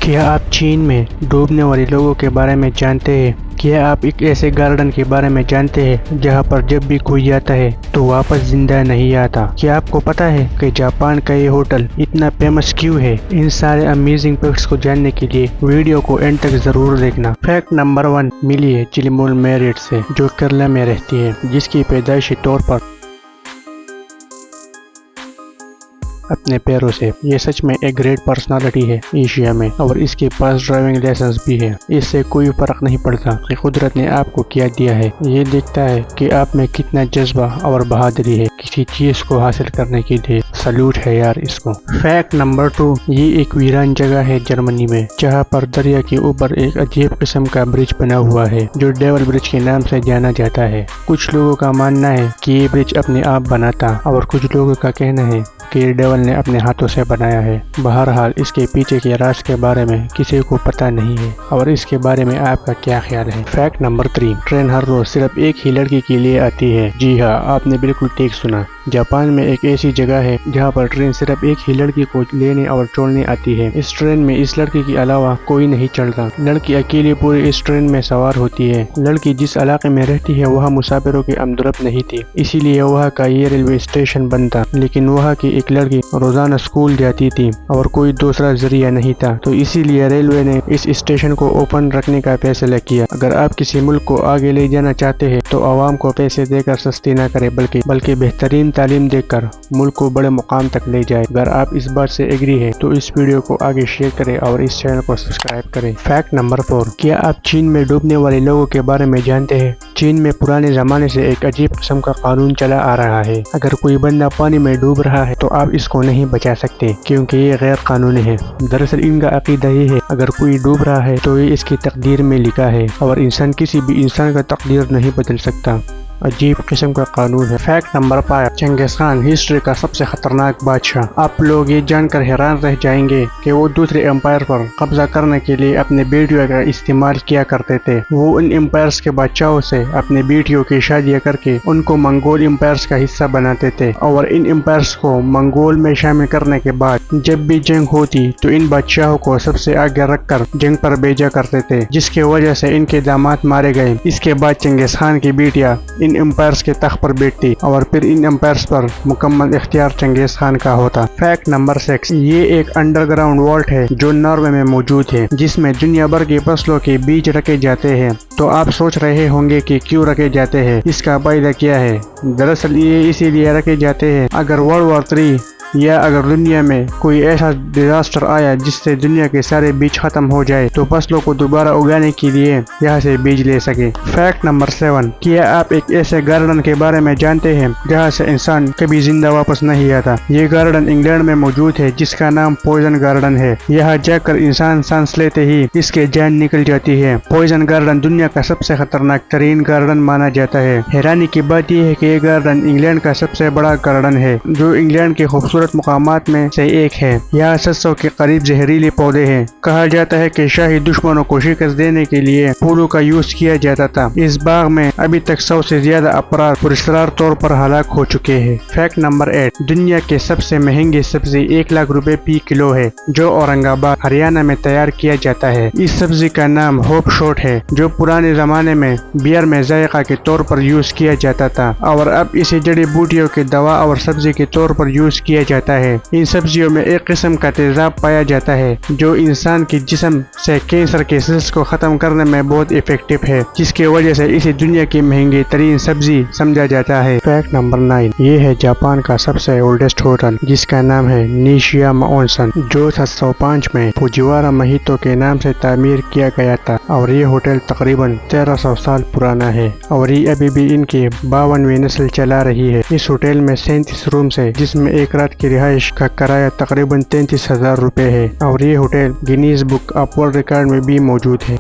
کیا آپ چین میں ڈوبنے والے لوگوں کے بارے میں جانتے ہیں؟ کیا آپ ایک ایسے گارڈن کے بارے میں جانتے ہیں جہاں پر جب بھی کوئی جاتا ہے تو واپس زندہ نہیں آتا؟ کیا آپ کو پتا ہے کہ جاپان کا یہ ہوٹل اتنا فیمس کیوں ہے؟ ان سارے امیزنگ فیکٹس کو جاننے کے لیے ویڈیو کو اینڈ تک ضرور دیکھنا۔ فیکٹ نمبر 1 ملی ہے چلیمول میریٹ سے، جو کیرلا میں رہتی ہے، جس کی پیدائشی طور پر اپنے پیروں سے۔ یہ سچ میں ایک گریٹ پرسنالٹی ہے ایشیا میں، اور اس کے پاس ڈرائیونگ لائسنس بھی ہے۔ اس سے کوئی فرق نہیں پڑتا کہ قدرت نے آپ کو کیا دیا ہے، یہ دیکھتا ہے کہ آپ میں کتنا جذبہ اور بہادری ہے کسی چیز کو حاصل کرنے کے لیے۔ سلوٹ ہے یار اس کو۔ فیکٹ نمبر 2 یہ ایک ویران جگہ ہے جرمنی میں، جہاں پر دریا کے اوپر ایک عجیب قسم کا برج بنا ہوا ہے جو ڈیول برج کے نام سے جانا جاتا ہے۔ کچھ لوگوں کا ماننا ہے کہ یہ برج اپنے آپ بناتا، اور کچھ لوگوں کا کہنا ہے کہ یہ ڈیول نے اپنے ہاتھوں سے بنایا ہے۔ بہرحال اس کے پیچھے کے راز کے بارے میں کسی کو پتہ نہیں ہے، اور اس کے بارے میں آپ کا کیا خیال ہے؟ فیکٹ نمبر 3 ٹرین ہر روز صرف ایک ہی لڑکی کے لیے آتی ہے۔ جی ہاں، آپ نے بالکل ٹھیک سنا۔ جاپان میں ایک ایسی جگہ ہے جہاں پر ٹرین صرف ایک ہی لڑکی کو لینے اور چھوڑنے آتی ہے۔ اس ٹرین میں اس لڑکی کے علاوہ کوئی نہیں چڑھتا۔ لڑکی اکیلی پورے اس ٹرین میں سوار ہوتی ہے۔ لڑکی جس علاقے میں رہتی ہے وہاں مسافروں کی آمد نہیں تھی، اسی لیے وہاں کا یہ ریلوے اسٹیشن بنتا، لیکن وہاں کی ایک لڑکی روزانہ اسکول جاتی تھی اور کوئی دوسرا ذریعہ نہیں تھا، تو اسی لیے ریلوے نے اس اسٹیشن کو اوپن رکھنے کا فیصلہ کیا۔ اگر آپ کسی ملک کو آگے لے جانا چاہتے ہیں تو عوام کو پیسے دے کر سستی نہ کرے، بلکہ بہترین تعلیم دے کر ملک کو بڑے مقام تک لے جائے۔ اگر آپ اس بات سے ایگری ہے تو اس ویڈیو کو آگے شیئر کریں اور اس چینل کو سبسکرائب کریں۔ فیکٹ نمبر 4 کیا آپ چین میں ڈوبنے والے لوگوں کے بارے میں جانتے ہیں؟ چین میں پرانے زمانے سے ایک عجیب قسم کا قانون چلا آ رہا ہے۔ اگر کوئی بندہ پانی میں ڈوب رہا ہے تو آپ اس کو نہیں بچا سکتے، کیونکہ یہ غیر قانونی ہے۔ دراصل ان کا عقیدہ یہ ہے اگر کوئی ڈوب رہا ہے تو یہ اس کی تقدیر میں لکھا ہے، اور انسان کسی بھی انسان کا تقدیر نہیں بدل سکتا۔ عجیب قسم کا قانون ہے۔ فیکٹ نمبر 5 چنگیز خان ہسٹری کا سب سے خطرناک بادشاہ۔ آپ لوگ یہ جان کر حیران رہ جائیں گے کہ وہ دوسرے امپائر پر قبضہ کرنے کے لیے اپنے بیٹیوں کا استعمال کیا کرتے تھے۔ وہ ان امپائرز کے بادشاہوں سے اپنے بیٹیوں کی شادیاں کر کے ان کو منگول امپائرز کا حصہ بناتے تھے، اور ان امپائرز کو منگول میں شامل کرنے کے بعد جب بھی جنگ ہوتی تو ان بادشاہوں کو سب سے آگے رکھ کر جنگ پر بھیجا کرتے تھے، جس کی وجہ سے ان کے داماد مارے گئے۔ اس کے بعد چنگیز خان کی بیٹیاں ان امپائرز کے تخت پر بیٹھتی، اور پھر ان امپائرز پر مکمل اختیار چنگیز خان کا ہوتا۔ فیکٹ نمبر 6 یہ ایک انڈر گراؤنڈ والٹ ہے جو ناروے میں موجود ہے، جس میں دنیا بھر کی فصلوں کے بیج رکھے جاتے ہیں۔ تو آپ سوچ رہے ہوں گے کہ کیوں رکھے جاتے ہیں، اس کا فائدہ کیا ہے؟ دراصل یہ اسی لیے رکھے جاتے ہیں اگر ورلڈ وار 3 یا اگر دنیا میں کوئی ایسا ڈیزاسٹر آیا جس سے دنیا کے سارے بیج ختم ہو جائے تو فصلوں کو دوبارہ اگانے کے لیے یہاں سے بیج لے سکے۔ فیکٹ نمبر 7 کیا آپ ایک ایسے گارڈن کے بارے میں جانتے ہیں جہاں سے انسان کبھی زندہ واپس نہیں آتا؟ یہ گارڈن انگلینڈ میں موجود ہے جس کا نام پوائزن گارڈن ہے۔ یہاں جا کر انسان سانس لیتے ہی اس کے جان نکل جاتی ہے۔ پوائزن گارڈن دنیا کا سب سے خطرناک ترین گارڈن مانا جاتا ہے۔ حیرانی کی بات یہ ہے کہ یہ گارڈن انگلینڈ کا سب سے بڑا گارڈن ہے، جو انگلینڈ کے خوبصورت مقامات میں سے ایک ہے۔ یہاں 700 کے قریب زہریلے پودے ہیں۔ کہا جاتا ہے کہ شاہی دشمنوں کو شکست دینے کے لیے پھولوں کا یوز کیا جاتا تھا۔ اس باغ میں ابھی تک 100 سے زیادہ افراد پراسرار طور پر ہلاک ہو چکے ہیں۔ فیکٹ نمبر 8 دنیا کے سب سے مہنگی سبزی 1 لاکھ روپے فی کلو ہے، جو اورنگ آباد ہریانہ میں تیار کیا جاتا ہے۔ اس سبزی کا نام ہوپ شوٹ ہے، جو پرانے زمانے میں بیئر میں ذائقہ کے طور پر یوز کیا جاتا تھا، اور اب اسے جڑی بوٹیوں کی دوا اور سبزی کے طور پر یوز کیا جاتا ہے۔ ان سبزیوں میں ایک قسم کا تیزاب پایا جاتا ہے جو انسان کے جسم سے کینسر کے سیلز کو ختم کرنے میں بہت افیکٹو ہے، جس کی وجہ سے اسے دنیا کی مہنگی ترین سبزی سمجھا جاتا ہے۔ فیکٹ نمبر 9 یہ ہے جاپان کا سب سے اولڈسٹ ہوٹل، جس کا نام ہے نیشیاما اونسن، جو 705 میں فوجیوارا مہیتو کے نام سے تعمیر کیا گیا تھا، اور یہ ہوٹل تقریباً 1300 سال پرانا ہے، اور یہ ابھی بھی ان کی 52ویں نسل چلا رہی ہے۔ اس ہوٹل میں 37 رومز ہے، جس میں ایک رات کی رہائش کا کرایہ تقریباً 33,000 روپے ہے، اور یہ hotel Guinness book of world record میں بھی موجود ہے۔